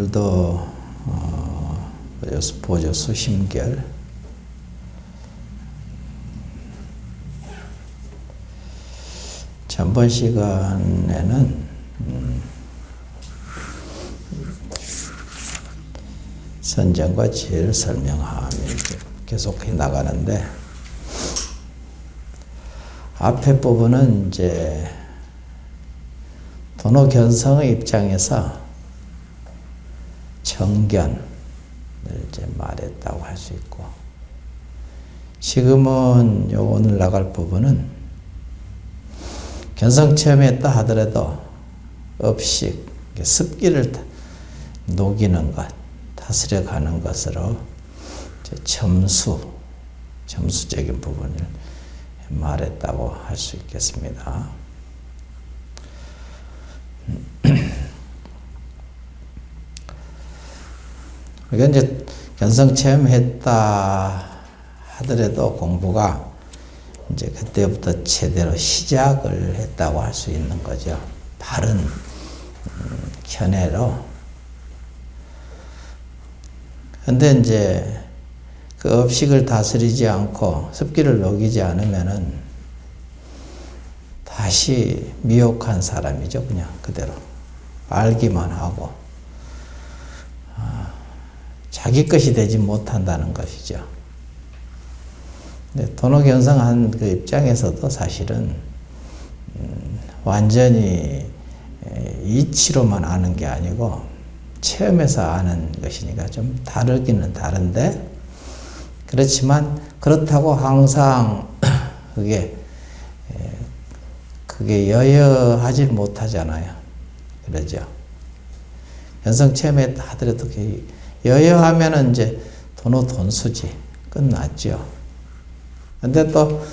오늘도 보조 수심결 전번 시간에는 선정과 지혜를 설명하며 계속해 나가는데, 앞에 부분은 이제 도노견성의 입장에서 정견을 이제 말했다고 할 수 있고, 지금은 오늘 나갈 부분은 견성체험했다 하더라도 업식, 습기를 녹이는 것, 다스려가는 것으로 점수적인 부분을 말했다고 할 수 있겠습니다. 우리가 이제 견성 체험했다 하더라도 공부가 이제 그때부터 제대로 시작을 했다고 할 수 있는 거죠. 바른 견해로. 근데 이제 그 업식을 다스리지 않고 습기를 녹이지 않으면은 다시 미혹한 사람이죠. 그냥 그대로 알기만 하고 자기 것이 되지 못한다는 것이죠. 도노견성한 그 입장에서도 사실은 완전히 이치로만 아는 게 아니고 체험해서 아는 것이니까 좀 다르기는 다른데, 그렇지만 그렇다고 항상 그게 여여하지 못하잖아요. 그러죠. 견성 체험했다 하더라도 여여하면은 이제 도노돈수지 끝났죠. 근데 또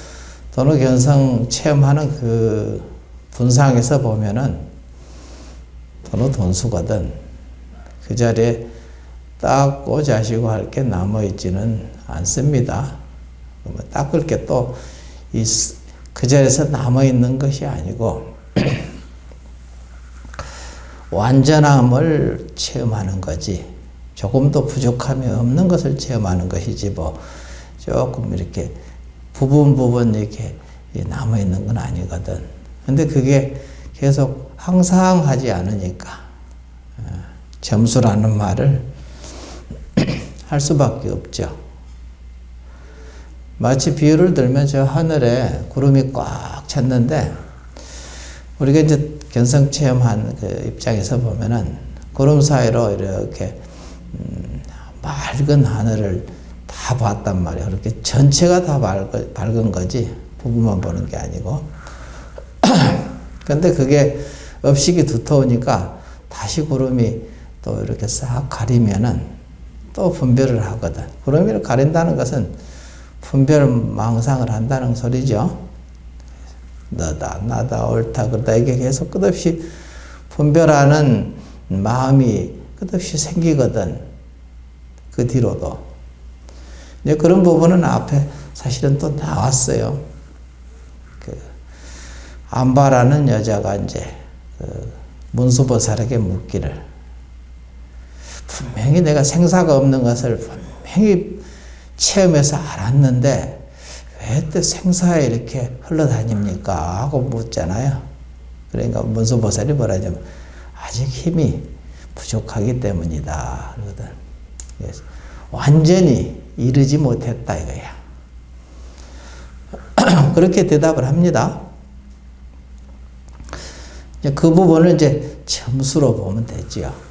도노견성 체험하는 그 분상에서 보면은 도노돈수거든. 그 자리에 닦고 자시고 할 게 남아있지는 않습니다. 닦을 게 또 그 자리에서 남아있는 것이 아니고 완전함을 체험하는 거지, 조금 더 부족함이 없는 것을 체험하는 것이지, 뭐 조금 이렇게 부분 이렇게 남아있는 건 아니거든. 근데 그게 계속 항상 하지 않으니까 점수라는 말을 할 수밖에 없죠. 마치 비유를 들면 저 하늘에 구름이 꽉 찼는데, 우리가 이제 견성 체험한 그 입장에서 보면은 구름 사이로 이렇게 맑은 하늘을 다 봤단 말이에요. 그렇게 전체가 다 밝은 거지 부분만 보는 게 아니고. 근데 그게 업식이 두터우니까 다시 구름이 또 이렇게 싹 가리면은 또 분별을 하거든. 구름을 가린다는 것은 분별 망상을 한다는 소리죠. 너다 나다 옳다 그러다 이게 계속 끝없이 분별하는 마음이 끝없이 생기거든. 그 뒤로도. 이제 그런 부분은 앞에 사실은 또 나왔어요. 안바라는 여자가 이제 문수보살에게 묻기를, 분명히 내가 생사가 없는 것을 분명히 체험해서 알았는데 왜 또 생사에 이렇게 흘러다닙니까? 하고 묻잖아요. 그러니까 문수보살이 뭐라냐면 아직 힘이 부족하기 때문이다 그러거든. 완전히 이르지 못했다 이거야. 그렇게 대답을 합니다. 그 부분을 이제 점수로 보면 되지요.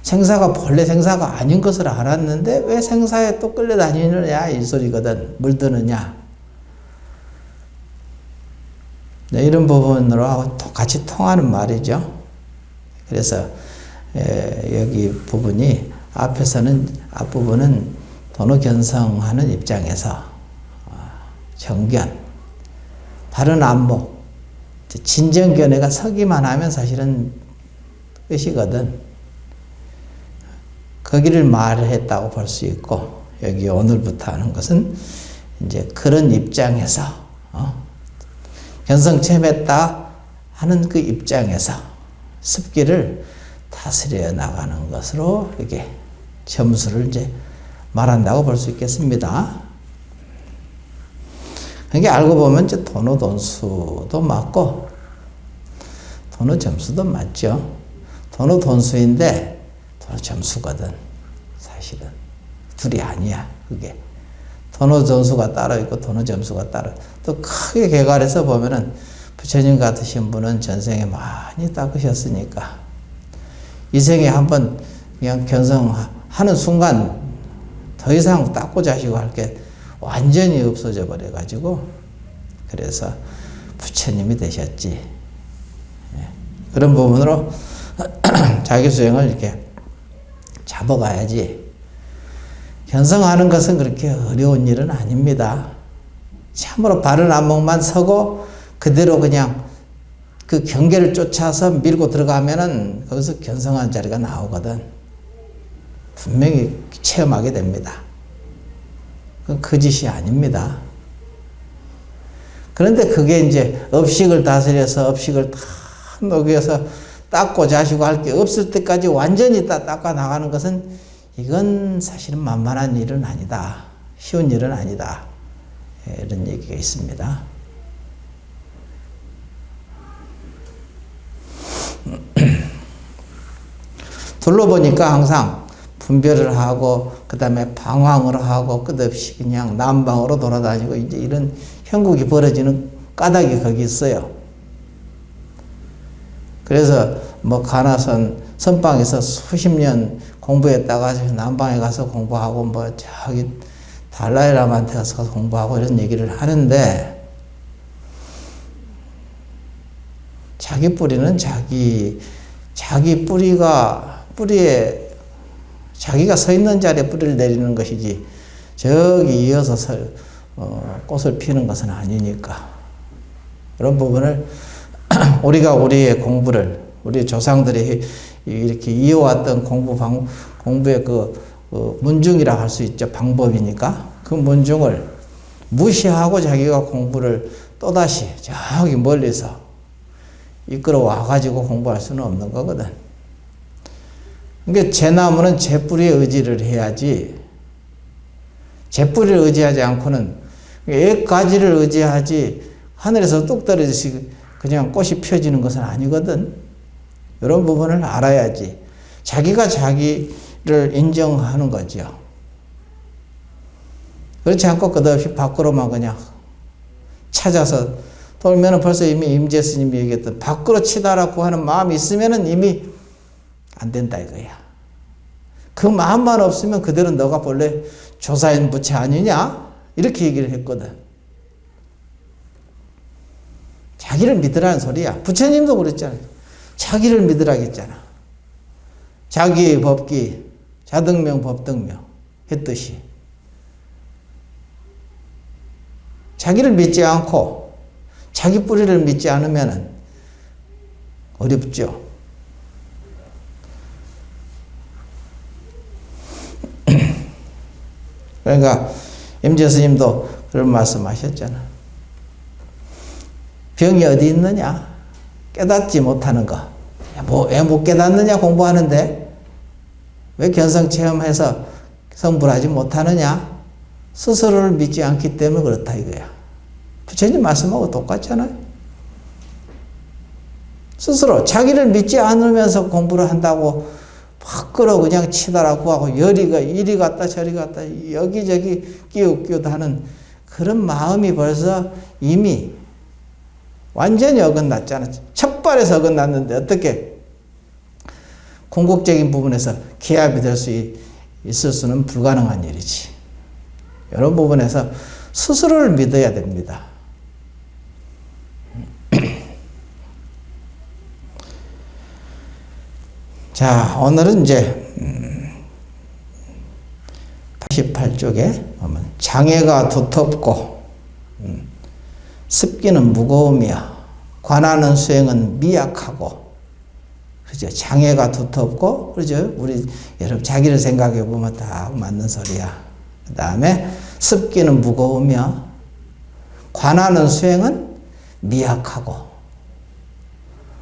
생사가 본래 생사가 아닌 것을 알았는데 왜 생사에 또 끌려다니느냐 이 소리거든. 물드느냐. 이런 부분으로 같이 통하는 말이죠. 그래서 여기 부분이 앞부분은 도노견성하는 입장에서 정견, 바른 안목, 진정견해가 서기만 하면 사실은 끝이거든. 거기를 말했다고 볼 수 있고, 여기 오늘부터 하는 것은 이제 그런 입장에서 견성 체험했다 하는 그 입장에서 습기를 다스려 나가는 것으로 이렇게 점수를 이제 말한다고 볼 수 있겠습니다. 그러니까 알고 보면 이제 돈의 돈수도 맞고 돈의 점수도 맞죠. 돈의 돈수인데 돈의 점수거든. 사실은 둘이 아니야. 그게 돈의 점수가 따로 있고 돈의 점수가 따로. 또 크게 개괄해서 보면은 부처님 같으신 분은 전생에 많이 닦으셨으니까 이 생에 한번 그냥 견성하는 순간 더 이상 닦고 자시고 할 게 완전히 없어져 버려 가지고 그래서 부처님이 되셨지. 그런 부분으로 자기 수행을 이렇게 잡아가야지. 견성하는 것은 그렇게 어려운 일은 아닙니다. 참으로 바른 안목만 서고 그대로 그냥 그 경계를 쫓아서 밀고 들어가면은 거기서 견성한 자리가 나오거든. 분명히 체험하게 됩니다. 그건 거짓이 아닙니다. 그런데 그게 이제 업식을 다스려서 업식을 다 녹여서 닦고 자시고 할 게 없을 때까지 완전히 다 닦아 나가는 것은 이건 사실은 만만한 일은 아니다. 쉬운 일은 아니다. 이런 얘기가 있습니다. 둘러보니까 항상 분별을 하고 그 다음에 방황을 하고 끝없이 그냥 남방으로 돌아다니고 이제 이런 형국이 벌어지는 까닭이 거기 있어요. 그래서 뭐 가나선 선방에서 수십 년 공부했다가 남방에 가서 공부하고 뭐 저기 달라이라마한테 가서 공부하고 이런 얘기를 하는데 자기 뿌리는 자기 뿌리에 자기가 서 있는 자리에 뿌리를 내리는 것이지 저기 이어서 꽃을 피우는 것은 아니니까 그런 부분을 우리가 우리의 공부를 우리 조상들이 이렇게 이어왔던 공부의 문중이라 할 수 있죠. 방법이니까 그 문중을 무시하고 자기가 공부를 또다시 저기 멀리서 이끌어와 가지고 공부할 수는 없는 거거든. 그러니까 제 나무는 제 뿌리에 의지를 해야지 제 뿌리를 의지하지 않고는 액 가지를 의지하지 하늘에서 뚝 떨어지시 그냥 꽃이 펴지는 것은 아니거든. 이런 부분을 알아야지. 자기가 자기를 인정하는 거죠. 그렇지 않고 끝없이 밖으로만 그냥 찾아서 돌면은 벌써 이미 임재 스님이 얘기했던 밖으로 치달라고 하는 마음이 있으면은 이미 안 된다 이거야. 그 마음만 없으면 그대로 너가 본래 조사인 부처 아니냐? 이렇게 얘기를 했거든. 자기를 믿으라는 소리야. 부처님도 그랬잖아요. 자기를 믿으라고 했잖아. 자기의 법기, 자등명, 법등명 했듯이. 자기를 믿지 않고 자기 뿌리를 믿지 않으면 어렵죠. 그러니까 임재 스님도 그런 말씀하셨잖아. 병이 어디 있느냐? 깨닫지 못하는 거. 왜 못 깨닫느냐? 공부하는데 왜 견성 체험해서 성불하지 못하느냐? 스스로를 믿지 않기 때문에 그렇다 이거야. 부처님 말씀하고 똑같잖아요. 스스로 자기를 믿지 않으면서 공부를 한다고 밖으로 그냥 치달라고 하고 이리 갔다 저리 갔다 여기저기 끼우끼우도 하는 그런 마음이 벌써 이미 완전히 어긋났잖아. 첫 발에서 어긋났는데 어떻게 궁극적인 부분에서 기합이 될 수 있을 수는 불가능한 일이지. 이런 부분에서 스스로를 믿어야 됩니다. 자, 오늘은 이제 88쪽에 보면 장애가 두텁고 습기는 무거우며 관하는 수행은 미약하고, 그죠? 장애가 두텁고, 그죠? 우리 여러분 자기를 생각해 보면 다 맞는 소리야. 그 다음에 습기는 무거우며 관하는 수행은 미약하고,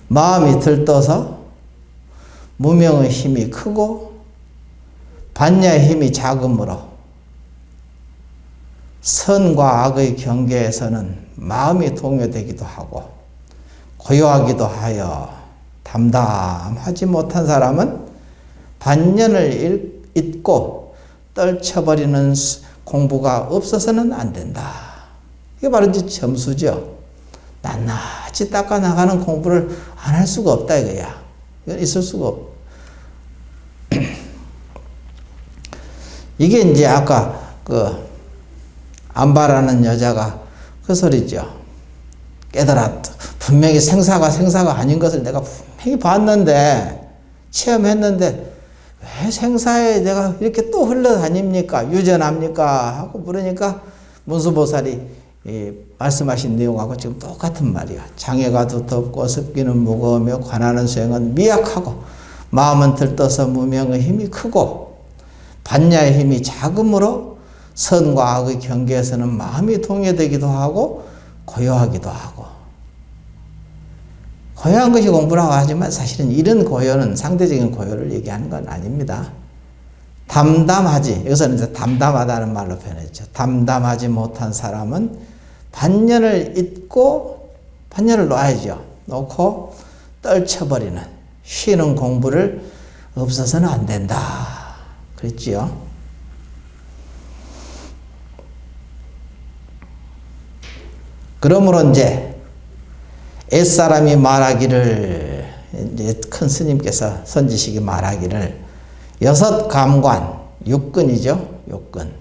마음이 들떠서 무명의 힘이 크고 반야의 힘이 작으므로 선과 악의 경계에서는 마음이 동요되기도 하고 고요하기도 하여 담담하지 못한 사람은 반년을 잊고 떨쳐버리는 공부가 없어서는 안 된다. 이게 바로 이제 점수죠. 낱낱이 닦아 나가는 공부를 안 할 수가 없다 이거야. 이건 있을 수가 없. 이게 이제 아까 그 안바라는 여자가 그 소리죠. 깨달았다. 분명히 생사가 아닌 것을 내가 분명히 봤는데 체험했는데 왜 생사에 내가 이렇게 또 흘러다닙니까? 유전합니까? 하고 물으니까 문수보살이 말씀하신 내용하고 지금 똑같은 말이야. 장애가 두텁고 습기는 무거우며 관하는 수행은 미약하고 마음은 들떠서 무명의 힘이 크고 반야의 힘이 작으므로 선과 악의 경계에서는 마음이 동요되기도 하고 고요하기도 하고. 고요한 것이 공부라고 하지만 사실은 이런 고요는 상대적인 고요를 얘기하는 건 아닙니다. 담담하지, 여기서는 이제 담담하다는 말로 표현했죠. 담담하지 못한 사람은 반년을 잊고, 반년을 놓아야죠. 놓고 떨쳐버리는, 쉬는 공부를 없어서는 안 된다. 그랬지요. 그러므로 이제 옛사람이 말하기를, 이제 큰 스님께서 선지식이 말하기를, 여섯 감관, 육근이죠. 육근.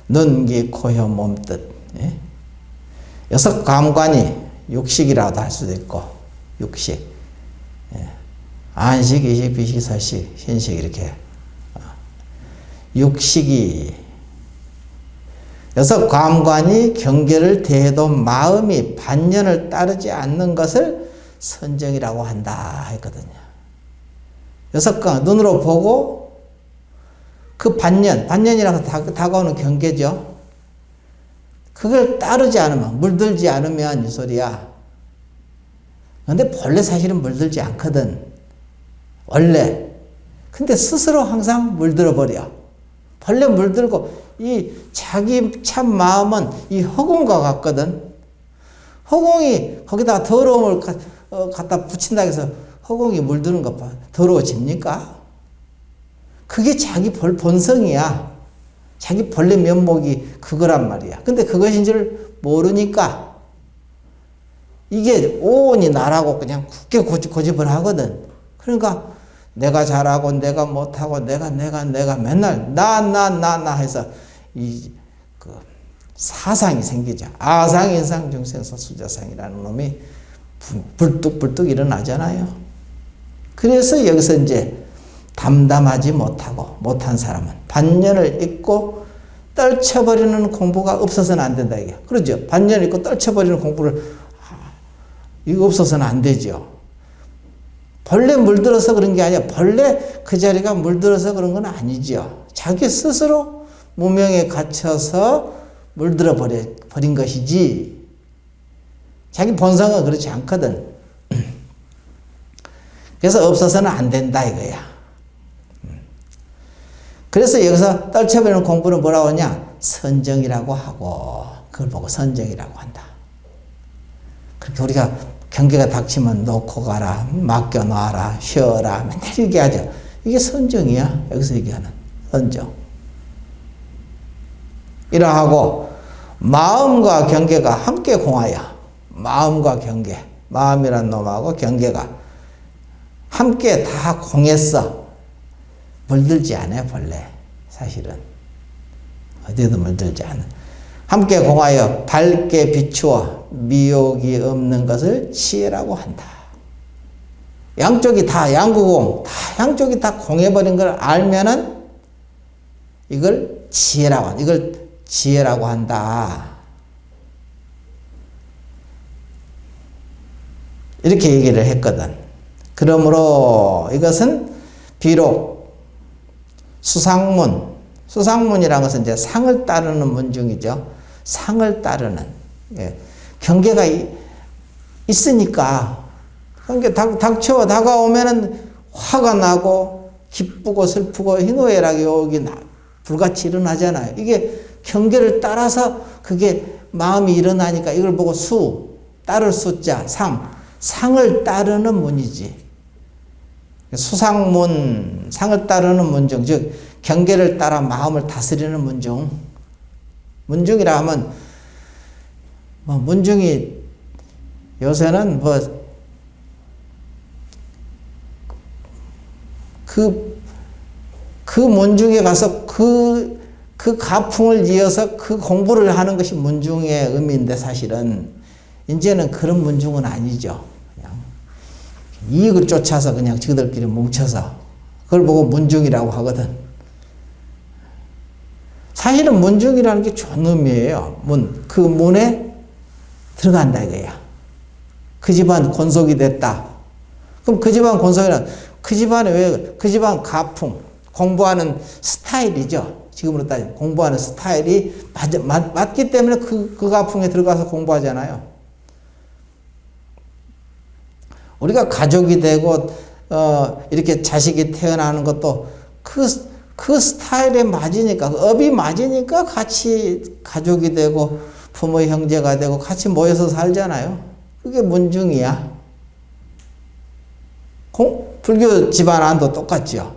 눈, 귀, 코, 혀, 몸, 뜻. 예? 여섯 감관이 육식이라고도 할 수도 있고, 육식. 예. 안식, 이식, 비식, 설식, 신식, 이렇게. 육식이, 여섯 감관이 경계를 대해도 마음이 반년을 따르지 않는 것을 선정이라고 한다 했거든요. 여섯 감, 눈으로 보고 그 반년이라고 다가오는 경계죠. 그걸 따르지 않으면, 물들지 않으면 이 소리야. 근데 본래 사실은 물들지 않거든. 원래. 근데 스스로 항상 물들어 버려. 본래 물들고 이 자기 참 마음은 이 허공과 같거든. 허공이 거기다가 더러움을 갖다 붙인다 해서 허공이 물드는 것 봐. 더러워집니까? 그게 자기 본성이야. 자기 본래 면목이 그거란 말이야. 근데 그것인 줄 모르니까 이게 온이 나라고 그냥 굳게 고집을 하거든. 그러니까 내가 잘하고 내가 못하고 내가 맨날 나 해서 그 사상이 생기죠. 아상인상 중생사 수자상이라는 놈이 불뚝불뚝 일어나잖아요. 그래서 여기서 이제 담담하지 못한 사람은 반년을 잊고 떨쳐버리는 공부가 없어서는 안 된다 이게. 그러죠. 반년을 잊고 떨쳐버리는 공부를 이거 없어서는 안 되죠. 본래 물들어서 그런 게 아니야. 본래 그 자리가 물들어서 그런 건 아니죠. 자기 스스로 무명에 갇혀서 물들어 버린 것이지 자기 본성은 그렇지 않거든. 그래서 없어서는 안 된다 이거야. 그래서 여기서 떨쳐버리는 공부는 뭐라고 하냐? 선정이라고 하고 그걸 보고 선정이라고 한다. 그렇게 우리가 경계가 닥치면 놓고 가라, 맡겨놔라, 쉬어라 맨날 얘기하죠. 이게 선정이야. 여기서 얘기하는 선정. 이러하고 마음과 경계가 함께 공하여 마음과 경계, 마음이란 놈하고 경계가 함께 다 공했어. 물들지 않아요 본래 사실은. 어디에도 물들지 않아. 함께 공하여 밝게 비추어 미혹이 없는 것을 지혜라고 한다. 양쪽이 다 양구공, 다 양쪽이 다 공해버린 걸 알면은 이걸 지혜라고 한다. 이렇게 얘기를 했거든. 그러므로 이것은 비록 수상문이라는 것은 이제 상을 따르는 문중이죠. 상을 따르는. 예. 경계가 있으니까, 경계 다가오면은 화가 나고 기쁘고 슬프고 희노애락이 여기 불같이 일어나잖아요. 이게 경계를 따라서 그게 마음이 일어나니까 이걸 보고 따를 숫자, 상을 따르는 문이지. 수상문, 상을 따르는 문중, 즉 경계를 따라 마음을 다스리는 문중. 문중이라 하면 문중이 요새는 그 문중에 가서 그 가풍을 이어서 그 공부를 하는 것이 문중의 의미인데 사실은 이제는 그런 문중은 아니죠. 그냥 이익을 쫓아서 그냥 저들끼리 뭉쳐서 그걸 보고 문중이라고 하거든. 사실은 문중이라는 게 좋은 의미예요. 그 문에 들어간다 이거야. 그 집안 권속이 됐다. 그럼 그 집안 권속이란 그 집안에 왜 그 집안 가풍 공부하는 스타일이죠. 지금으로 따지면 공부하는 스타일이 맞기 때문에 그 가풍에 들어가서 공부하잖아요. 우리가 가족이 되고 이렇게 자식이 태어나는 것도 그 스타일에 맞으니까 그 업이 맞으니까 같이 가족이 되고 부모 형제가 되고 같이 모여서 살잖아요. 그게 문중이야. 불교 집안 안도 똑같죠.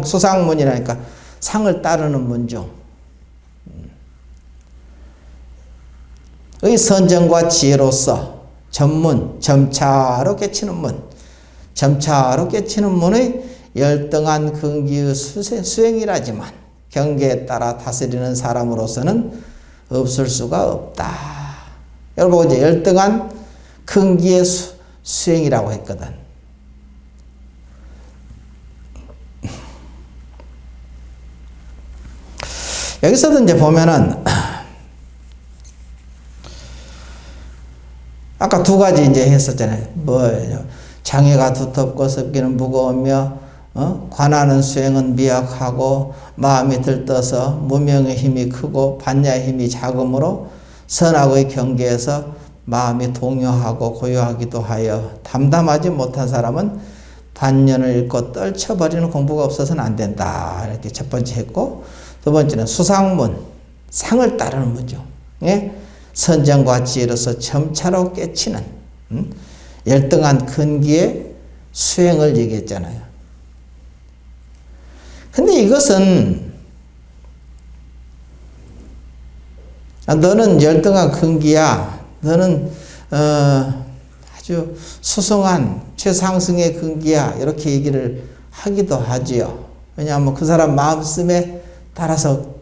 수상문이라니까 상을 따르는 문중. 의 선정과 지혜로서 전문, 점차로 깨치는 문. 점차로 깨치는 문의 열등한 근기의 수행이라지만 경계에 따라 다스리는 사람으로서는 없을 수가 없다. 여러분 이제 열등한 근기의 수행이라고 했거든. 여기서도 이제 보면은 아까 두 가지 이제 했었잖아요. 장애가 두텁고 습기는 무거우며 관하는 수행은 미약하고 마음이 들떠서 무명의 힘이 크고 반야의 힘이 작음으로 선악의 경계에서 마음이 동요하고 고요하기도 하여 담담하지 못한 사람은 반년을 잃고 떨쳐버리는 공부가 없어서는 안 된다. 이렇게 첫 번째 했고, 두 번째는 수상문, 상을 따르는 문죠. 예? 선정과 지혜로서 점차로 깨치는 열등한 근기의 수행을 얘기했잖아요. 근데 이것은 너는 열등한 근기야. 너는 아주 수승한 최상승의 근기야. 이렇게 얘기를 하기도 하지요. 왜냐하면 그 사람 마음씀에 따라서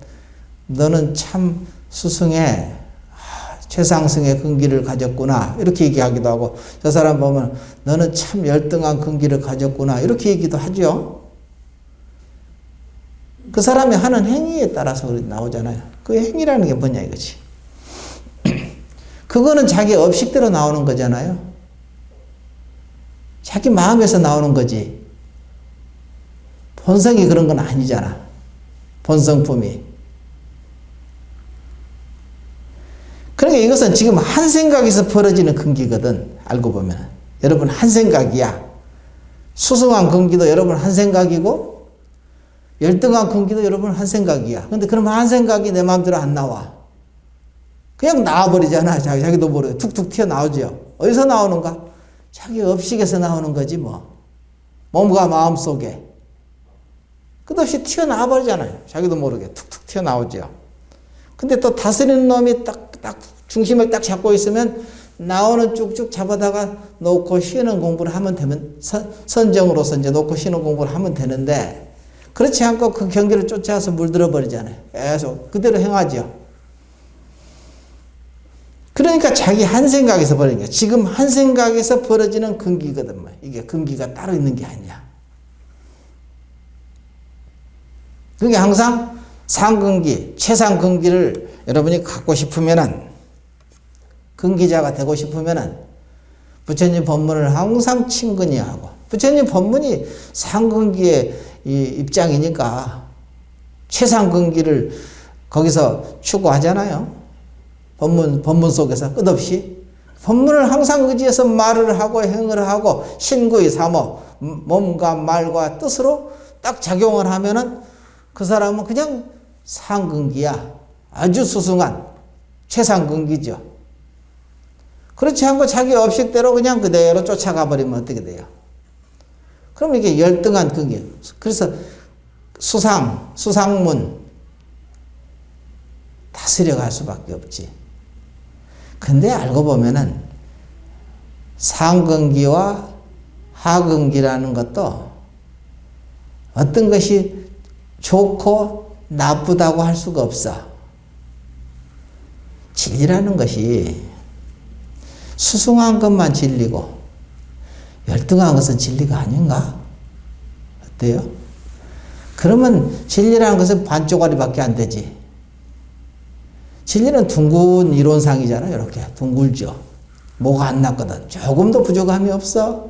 너는 참 수승해. 최상승의 근기를 가졌구나. 이렇게 얘기하기도 하고, 저 사람 보면 너는 참 열등한 근기를 가졌구나. 이렇게 얘기도 하죠. 그 사람이 하는 행위에 따라서 나오잖아요. 그 행위라는 게 뭐냐 이거지. 그거는 자기 업식대로 나오는 거잖아요. 자기 마음에서 나오는 거지. 본성이 그런 건 아니잖아. 본성품이. 그러니까 이것은 지금 한 생각에서 벌어지는 근기거든. 알고 보면. 여러분 한 생각이야. 수승한 근기도 여러분 한 생각이고 열등한 근기도 여러분 한 생각이야. 근데 그러면 한 생각이 내 마음대로 안 나와. 그냥 나와버리잖아. 자기도 모르게 툭툭 튀어나오죠. 어디서 나오는가? 자기 업식에서 나오는 거지 뭐. 몸과 마음 속에. 끝없이 튀어나와버리잖아요. 자기도 모르게 툭툭 튀어나오죠. 근데 또 다스리는 놈이 딱 중심을 딱 잡고 있으면 나오는 쭉쭉 잡아다가 놓고 쉬는 공부를 하면 되면 선정으로서 이제 놓고 쉬는 공부를 하면 되는데 그렇지 않고 그 경계를 쫓아서 물들어 버리잖아요. 계속 그대로 행하죠. 그러니까 자기 한 생각에서 벌어지는 거야. 지금 한 생각에서 벌어지는 근기거든. 이게 근기가 따로 있는 게 아니야. 그게 항상 상근기, 최상근기를 여러분이 갖고 싶으면은, 근기자가 되고 싶으면은, 부처님 법문을 항상 친근히 하고, 부처님 법문이 상근기의 입장이니까, 최상근기를 거기서 추구하잖아요. 법문 속에서 끝없이. 법문을 항상 의지해서 말을 하고 행을 하고, 신구의 사모, 몸과 말과 뜻으로 딱 작용을 하면은 그 사람은 그냥 상근기야. 아주 수승한 최상근기죠. 그렇지 않고 자기 업식대로 그냥 그대로 쫓아가 버리면 어떻게 돼요? 그럼 이게 열등한 근기. 그래서 수상문 다스려 갈 수밖에 없지. 근데 알고 보면은 상근기와 하근기라는 것도 어떤 것이 좋고 나쁘다고 할 수가 없어. 진리라는 것이 수승한 것만 진리고 열등한 것은 진리가 아닌가? 어때요? 그러면 진리라는 것은 반쪽짜리밖에 안 되지. 진리는 둥근 이론상이잖아요. 이렇게 둥글죠. 뭐가 안 났거든. 조금도 부족함이 없어.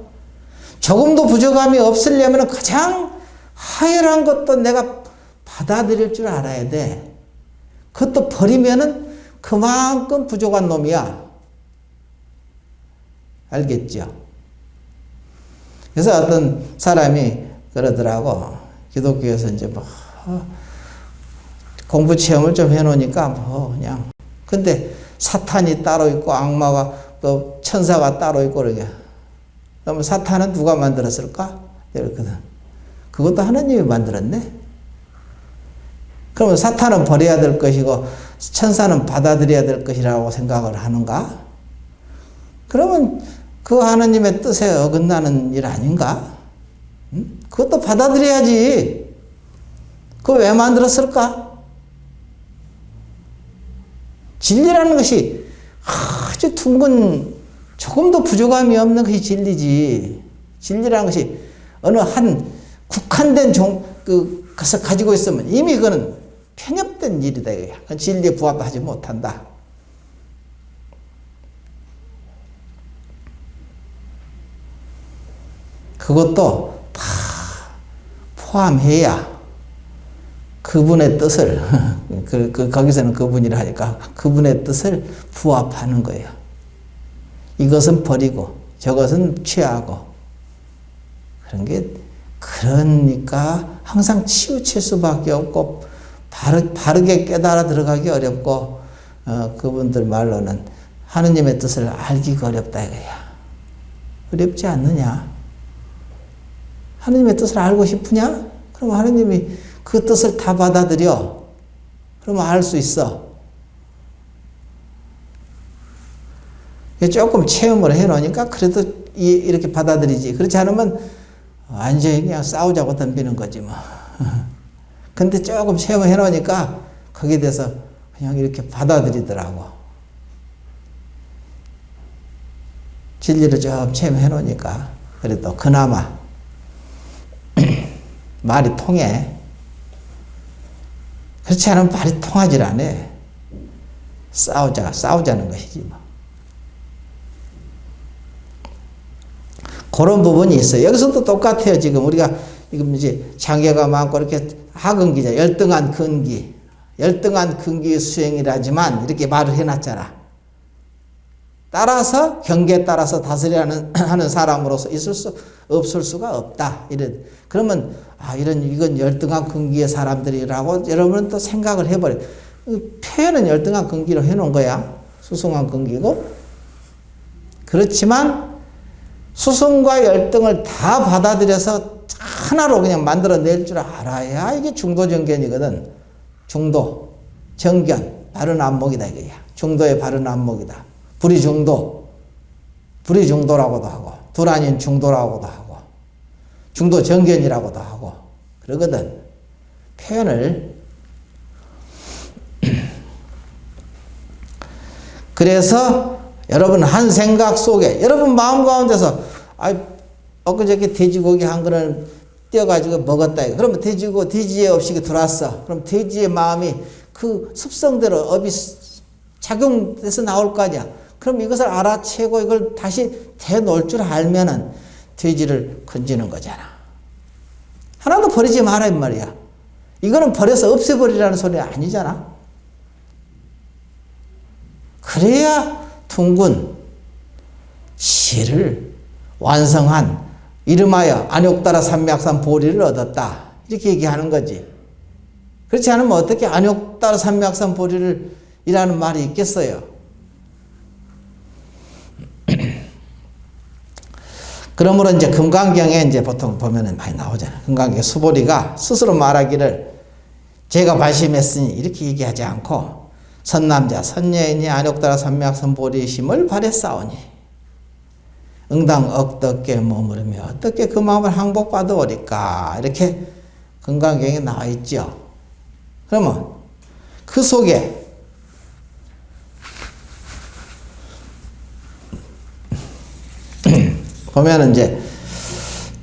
조금도 부족함이 없으려면 가장 하열한 것도 내가 받아들일 줄 알아야 돼. 그것도 버리면은 그만큼 부족한 놈이야. 알겠죠? 그래서 어떤 사람이 그러더라고. 기독교에서 이제 뭐 공부 체험을 좀 해놓으니까 뭐 그냥. 근데 사탄이 따로 있고 악마가 또 천사가 따로 있고 그러게. 그러면 사탄은 누가 만들었을까? 이렇거든. 그것도 하나님이 만들었네. 그러면 사탄은 버려야 될 것이고 천사는 받아들여야 될 것이라고 생각을 하는가? 그러면 그 하나님의 뜻에 어긋나는 일 아닌가? 응? 그것도 받아들여야지. 그거 왜 만들었을까? 진리라는 것이 아주 둥근 조금도 부족함이 없는 것이 진리지. 진리라는 것이 어느 한 국한된 것을 가지고 있으면 이미 그거는 편협된 일이다. 그건 진리에 부합하지 못한다. 그것도 다 포함해야 그분의 뜻을 거기서는 그분이라 하니까 그분의 뜻을 부합하는 거예요. 이것은 버리고 저것은 취하고 그런 게 그러니까 항상 치우칠 수밖에 없고 바르게 깨달아 들어가기 어렵고 그분들 말로는 하느님의 뜻을 알기가 어렵다 이거야. 어렵지 않느냐? 하느님의 뜻을 알고 싶으냐? 그럼 하느님이 그 뜻을 다 받아들여. 그러면 알 수 있어. 조금 체험을 해놓으니까 그래도 이렇게 받아들이지. 그렇지 않으면 완전히 그냥 싸우자고 덤비는 거지 뭐. 근데 조금 체험을 해놓으니까 거기에 대해서 그냥 이렇게 받아들이더라고. 진리를 좀 체험해놓으니까 그래도 그나마 말이 통해. 그렇지 않으면 말이 통하질 않아. 싸우자는 것이지 뭐. 그런 부분이 있어요. 여기서도 똑같아요. 지금 우리가 지금 이제 장애가 많고 이렇게 하근기자, 열등한 근기, 열등한 근기 수행이라지만 이렇게 말을 해놨잖아. 따라서 경계에 따라서 다스리는 하는 사람으로서 없을 수가 없다. 그러면 이건 열등한 근기의 사람들이라고 여러분은 또 생각을 해버려. 표현은 열등한 근기로 해놓은 거야. 수승한 근기고. 그렇지만 수승과 열등을 다 받아들여서 하나로 그냥 만들어낼 줄 알아야 이게 중도정견이거든. 중도, 정견, 바른 안목이다 이거야. 중도의 바른 안목이다. 불이중도라고도 하고 둘 아닌 중도라고도 하고 중도 정견이라고도 하고 그러거든. 표현을. 그래서 여러분 한 생각 속에 여러분 마음 가운데서 엊그저께 돼지고기 한 그릇 띄어가지고 먹었다. 그러면 돼지의 업식이 들어왔어. 그럼 돼지의 마음이 그 습성대로 업이 작용돼서 나올 거 아니야. 그럼 이것을 알아채고 이걸 다시 대놓을 줄 알면은 돼지를 건지는 거잖아. 하나도 버리지 마라 이 말이야. 이거는 버려서 없애버리라는 소리 아니잖아. 그래야 둥근 시를 완성한 이름하여 안욕따라 삼맥산 보리를 얻었다. 이렇게 얘기하는 거지. 그렇지 않으면 어떻게 안욕따라 삼맥산 보리를 이라는 말이 있겠어요. 그러므로 이제 금강경에 이제 보통 보면은 많이 나오잖아요. 금강경 수보리가 스스로 말하기를 제가 발심했으니 이렇게 얘기하지 않고 선남자 선여인이 안욕따라 삼맥산 보리심을 바랬사오니 응당 어떻게 머무르며 어떻게 그 마음을 항복받아오리까 이렇게 금강경에 나와 있죠. 그러면 그 속에 보면은 이제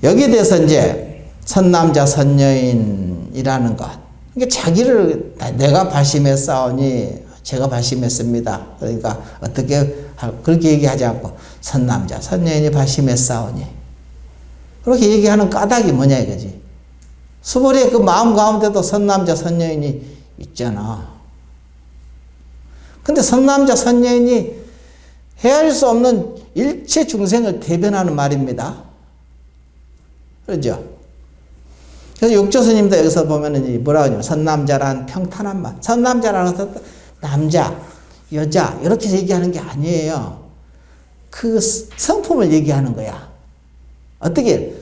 여기에 대해서 이제 선남자 선여인이라는 것, 그러니까 자기를 내가 발심했사오니 제가 발심했습니다. 그러니까 어떻게 그렇게 얘기하지 않고 선남자 선여인이 발심했사오니 그렇게 얘기하는 까닭이 뭐냐 이거지. 수보리의 그 마음 가운데도 선남자 선여인이 있잖아. 근데 선남자 선여인이 헤아릴 수 없는 일체 중생을 대변하는 말입니다. 그렇죠? 그래서 육조스님도 여기서 보면은 뭐라고 하냐면 선남자란 평탄한 말. 선남자라는 것은 남자, 여자 이렇게 얘기하는 게 아니에요. 그 성품을 얘기하는 거야. 어떻게?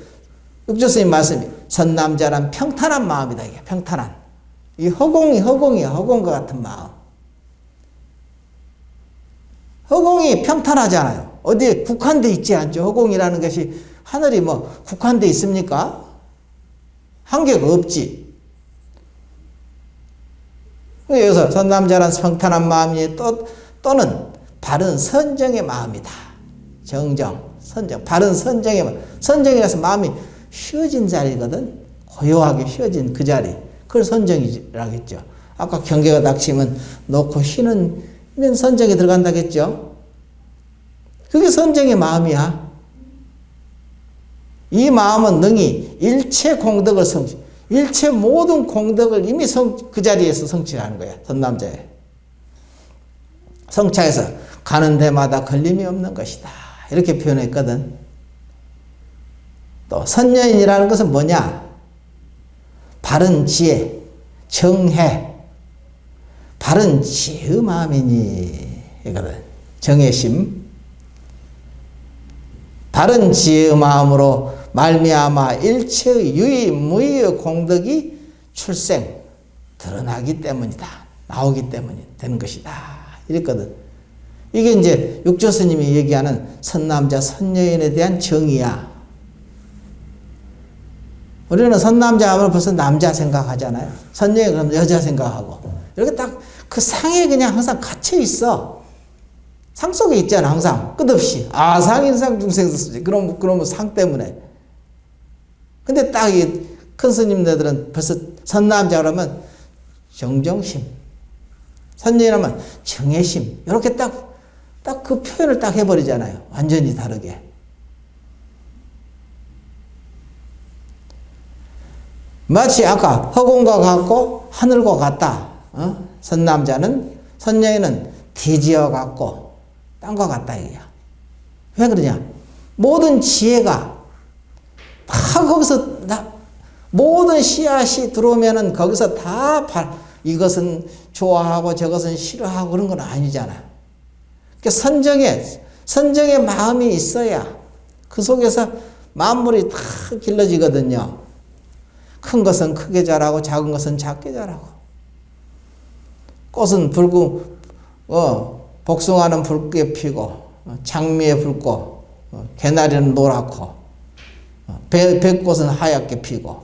육조스님 말씀이 선남자란 평탄한 마음이다. 이게 평탄한. 이 허공이야. 허공과 같은 마음. 허공이 평탄하잖아요. 어디에 국한돼 있지 않죠. 허공이라는 것이 하늘이 뭐 국한돼 있습니까? 한계가 없지. 여기서 선남자란 평탄한 마음이 또는 바른 선정의 마음이다. 정정, 선정, 바른 선정의 마음. 선정이라서 마음이 쉬어진 자리거든. 고요하게 쉬어진 그 자리. 그걸 선정이라고 했죠. 아까 경계가 닥치면 놓고 쉬는 선정이 들어간다고 했죠. 그게 선정의 마음이야. 이 마음은 능히 일체 공덕을 일체 모든 공덕을 이미 그 자리에서 성취하는 거야. 선남자에. 성차에서 가는 데마다 걸림이 없는 것이다. 이렇게 표현했거든. 또 선여인이라는 것은 뭐냐? 바른 지혜, 정해, 바른 지혜의 마음이니 이거든. 정해심. 바른 지혜의 마음으로 말미암아 일체의 유의 무의의 공덕이 출생 드러나기 때문이다. 나오기 때문이 되는 것이다. 이랬거든. 이게 이제 육조스님이 얘기하는 선남자 선여인에 대한 정의야. 우리는 선남자 하면 벌써 남자 생각하잖아요. 선여인 그러면 여자 생각하고 이렇게 딱 그 상에 그냥 항상 갇혀 있어. 상 속에 있잖아. 항상 끝없이 아상인상 중생수지. 그러면 상 때문에. 근데 딱 이 큰 스님네들은 벌써 선남자 그러면 정정심, 선여인하면 정해심 이렇게 딱 그 표현을 딱 해버리잖아요. 완전히 다르게. 마치 아까 허공과 같고 하늘과 같다. 선남자는 선여인은 대지와 같고 땅과 같다 이거야. 왜 그러냐? 모든 지혜가 다 거기서 모든 씨앗이 들어오면은 거기서 다 이것은 좋아하고 저것은 싫어하고 그런 건 아니잖아. 그러니까 선정의 마음이 있어야 그 속에서 만물이 다 길러지거든요. 큰 것은 크게 자라고 작은 것은 작게 자라고. 꽃은 복숭아는 붉게 피고 장미에 붉고 개나리는 노랗고 백꽃은 하얗게 피고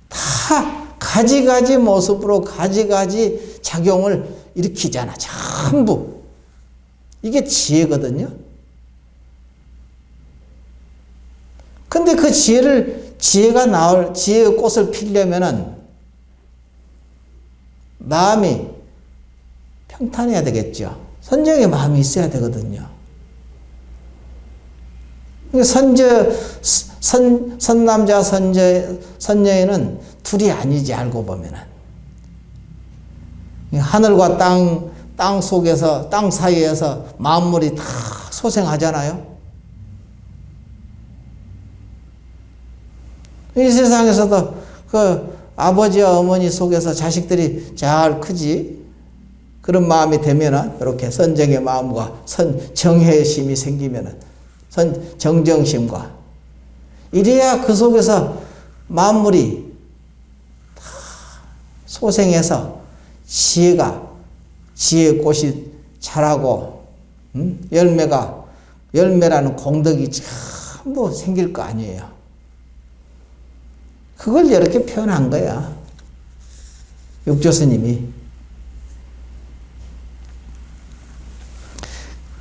다 가지가지 모습으로 가지가지 작용을 일으키잖아. 전부. 이게 지혜거든요. 근데 그 지혜의 꽃을 피려면은 마음이 평탄해야 되겠죠. 선정의 마음이 있어야 되거든요. 선남자, 선여인은 둘이 아니지, 알고 보면은. 하늘과 땅 속에서, 땅 사이에서 만물이 다 소생하잖아요. 이 세상에서도 그 아버지와 어머니 속에서 자식들이 잘 크지. 그런 마음이 되면은, 이렇게 선정의 마음과 정혜심이 생기면은, 정정심과. 이래야 그 속에서 만물이 다 소생해서 지혜의 꽃이 자라고, 열매라는 공덕이 전부 생길 거 아니에요. 그걸 이렇게 표현한 거야. 육조스님이.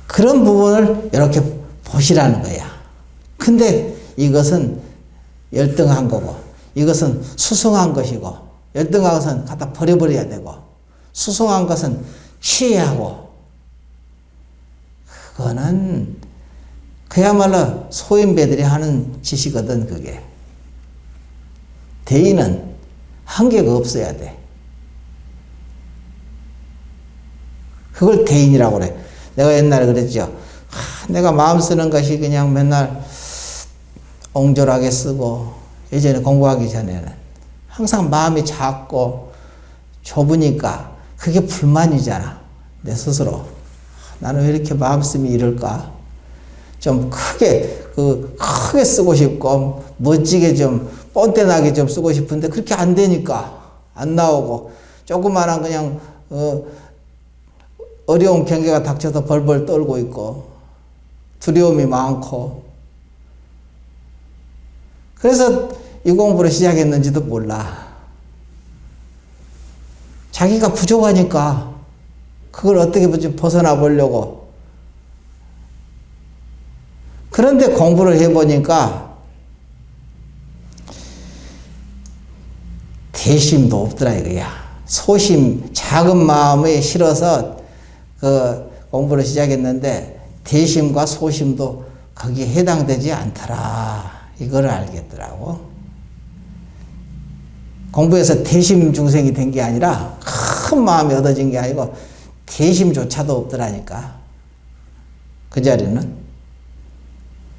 그런 부분을 이렇게 보시라는 거야. 근데 이것은 열등한 거고, 이것은 수승한 것이고, 열등한 것은 갖다 버려버려야 되고, 수승한 것은 취해하고, 그거는 그야말로 소인배들이 하는 짓이거든, 그게. 대인은 한계가 없어야 돼. 그걸 대인이라고 그래. 내가 옛날에 그랬죠. 내가 마음 쓰는 것이 그냥 맨날 옹졸하게 쓰고, 예전에 공부하기 전에는 항상 마음이 작고 좁으니까 그게 불만이잖아. 내 스스로. 나는 왜 이렇게 마음 쓰면 이럴까? 좀 크게 쓰고 싶고, 멋지게 좀, 뻔때나게 좀 쓰고 싶은데, 그렇게 안 되니까, 안 나오고, 조그마한 그냥, 어려운 경계가 닥쳐서 벌벌 떨고 있고, 두려움이 많고, 그래서 이 공부를 시작했는지도 몰라. 자기가 부족하니까, 그걸 어떻게 좀 벗어나 보려고. 그런데 공부를 해보니까 대심도 없더라 이거야. 소심, 작은 마음에 실어서 그 공부를 시작했는데 대심과 소심도 거기에 해당되지 않더라. 이걸 알겠더라고. 공부해서 대심 중생이 된 게 아니라 큰 마음이 얻어진 게 아니고 대심조차도 없더라니까. 그 자리는.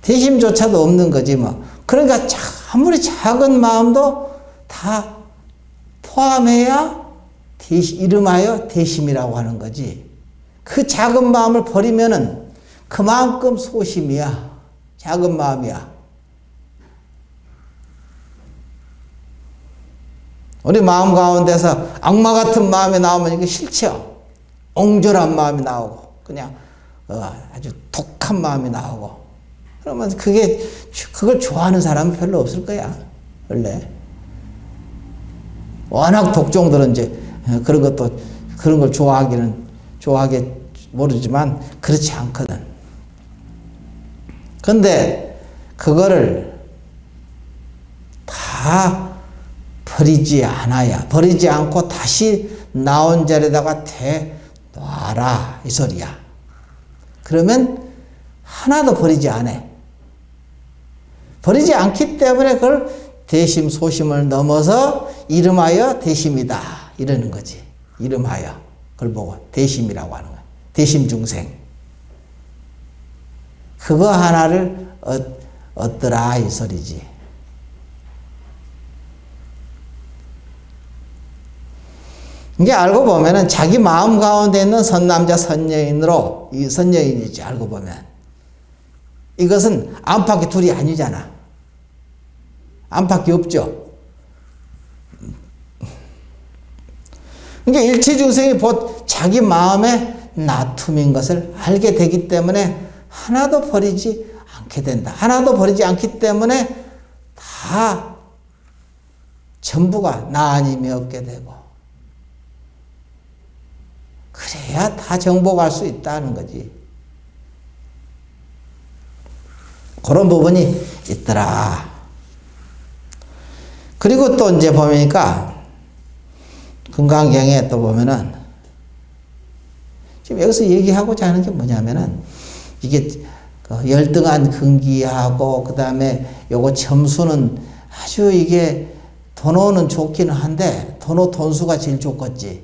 대심조차도 없는 거지 뭐. 그러니까 아무리 작은 마음도 다 포함해야 이름하여 대심이라고 하는 거지. 그 작은 마음을 버리면은 그만큼 소심이야. 작은 마음이야. 우리 마음 가운데서 악마 같은 마음이 나오면 이게 싫죠. 옹졸한 마음이 나오고 그냥 아주 독한 마음이 나오고, 그러면 그걸 좋아하는 사람은 별로 없을 거야, 원래. 워낙 독종들은 이제 그런 걸 좋아하게 모르지만 그렇지 않거든. 근데 그거를 다 버리지 않고 다시 나온 자리에다가 놔라, 이 소리야. 그러면 하나도 버리지 않아. 버리지 않기 때문에 그걸 대심, 소심을 넘어서 이름하여 대심이다, 이러는 거지. 이름하여. 그걸 보고 대심이라고 하는 거야. 대심 중생. 그거 하나를 얻더라, 이 소리지. 이게 알고 보면은 자기 마음 가운데 있는 선남자, 선여인으로, 이 선여인이지, 알고 보면. 이것은 안팎이 둘이 아니잖아. 안팎이 없죠. 그러니까 일체중생이 곧 자기 마음의 나툼인 것을 알게 되기 때문에 하나도 버리지 않게 된다. 하나도 버리지 않기 때문에 다 전부가 나 아님이 없게 되고, 그래야 다 정복할 수 있다는 거지. 그런 부분이 있더라. 그리고 또 이제 보니까 금강경에 또 보면은 지금 여기서 얘기하고자 하는 게 뭐냐면은 이게 열등한 근기하고 그 다음에 요거 점수는 아주 이게 돈호는 좋기는 한데 돈호 돈수가 제일 좋겠지.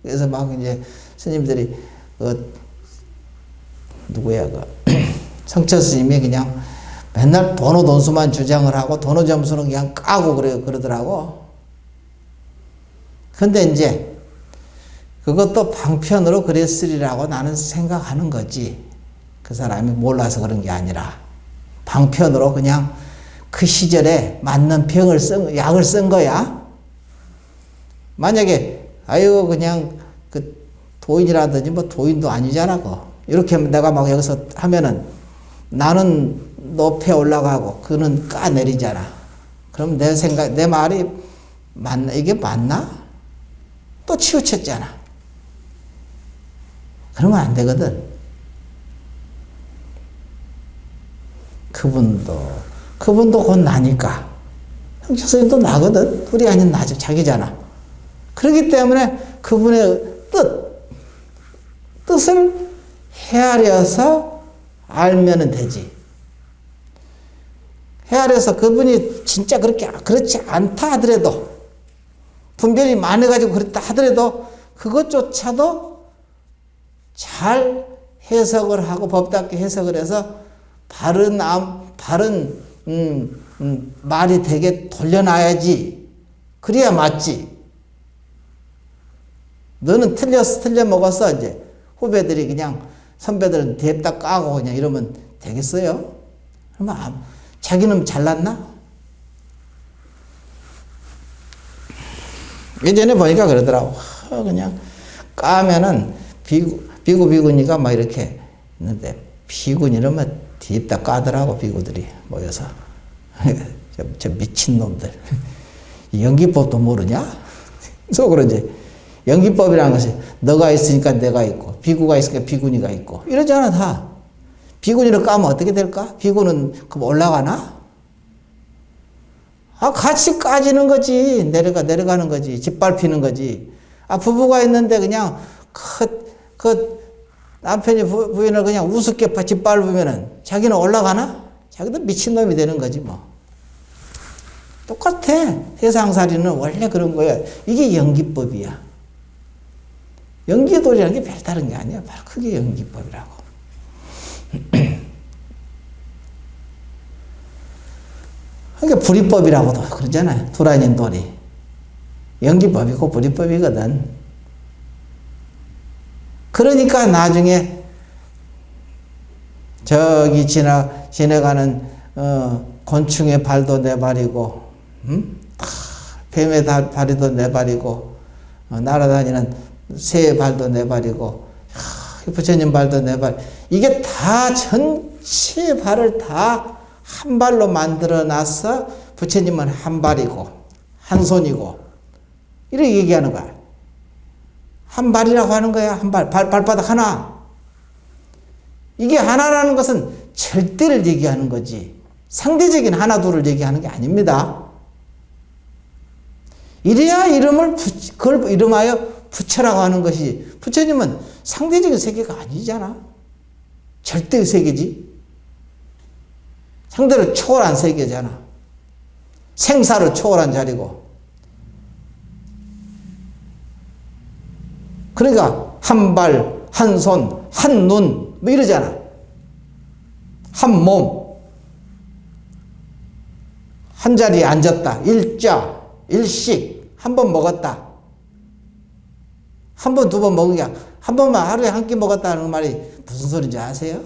그래서 막 이제 스님들이 누구야 성철 스님이 그냥 맨날 도노 돈수만 주장을 하고 도노 점수는 그냥 까고 그러더라고. 근데 이제 그것도 방편으로 그랬으리라고 나는 생각하는 거지. 그 사람이 몰라서 그런 게 아니라 방편으로 그냥 그 시절에 맞는 약을 쓴 거야. 만약에 아유 그냥 그 도인이라든지 뭐 도인도 아니잖아. 이렇게 하면 내가 막 여기서 하면은 나는 높에 올라가고 그는 까내리잖아. 그럼 내 말이 맞나? 이게 맞나? 또 치우쳤잖아. 그러면 안 되거든. 그분도 곧 나니까. 형철 스님도 나거든. 둘이 아닌 나죠. 자기잖아. 그렇기 때문에 그분의 뜻을 헤아려서 알면은 되지. 헤아려서 그분이 진짜 그렇지 않다 하더라도, 분별이 많아가지고 그렇다 하더라도, 그것조차도 잘 해석을 하고 법답게 해석을 해서 바른 말이 되게 돌려놔야지. 그래야 맞지. 너는 틀려 먹었어. 이제 후배들이 그냥 선배들은 대입다 까고 그냥 이러면 되겠어요? 그러면 자기는 잘났나? 예전에 보니까 그러더라고. 그냥 까면은 비구니까 막 이렇게 있는데 비군 이러면 뒤집다 까더라고. 비구들이 모여서. 저 미친놈들. 연기법도 모르냐? 속으로 이제 연기법이라는 것이 너가 있으니까 내가 있고 비구가 있으니까 비구니가 있고 이러잖아. 다. 비구니를 까면 어떻게 될까? 비구는 그럼 올라가나? 같이 까지는 거지. 내려가는 거지. 짓밟히는 거지. 부부가 있는데 그냥 남편이 부인을 그냥 우습게 짓밟으면은 자기는 올라가나? 자기도 미친놈이 되는 거지 뭐. 똑같아. 세상살이는 원래 그런 거야. 이게 연기법이야. 연기돌이라는 게 별다른 게 아니야. 바로 그게 연기법이라고. 그러니까 불이법이라고도 그러잖아요. 돌 아닌 돌이. 연기법이고 불이법이거든. 그러니까 나중에 저기 지나가는 곤충의 발도 내 발이고, 뱀의 발이도 내 발이고, 날아다니는 새의 발도 내 발이고, 부처님 발도 내 발. 이게 다 전체 발을 다 한 발로 만들어 놨어. 부처님은 한 발이고, 한 손이고, 이렇게 얘기하는 거야. 한 발이라고 하는 거야. 한 발. 발바닥 하나. 이게 하나라는 것은 절대를 얘기하는 거지. 상대적인 하나, 둘을 얘기하는 게 아닙니다. 이래야 그걸 이름하여 부처라고 하는 것이, 부처님은 상대적인 세계가 아니잖아. 절대의 세계지. 상대를 초월한 세계잖아. 생사를 초월한 자리고. 그러니까 한 발, 한 손, 한 눈, 뭐 이러잖아. 한 몸. 한 자리에 앉았다. 일자, 일식. 한 번 먹었다. 한 번, 두 번 먹은 게, 한 번만 하루에 한 끼 먹었다는 말이 무슨 소리인지 아세요?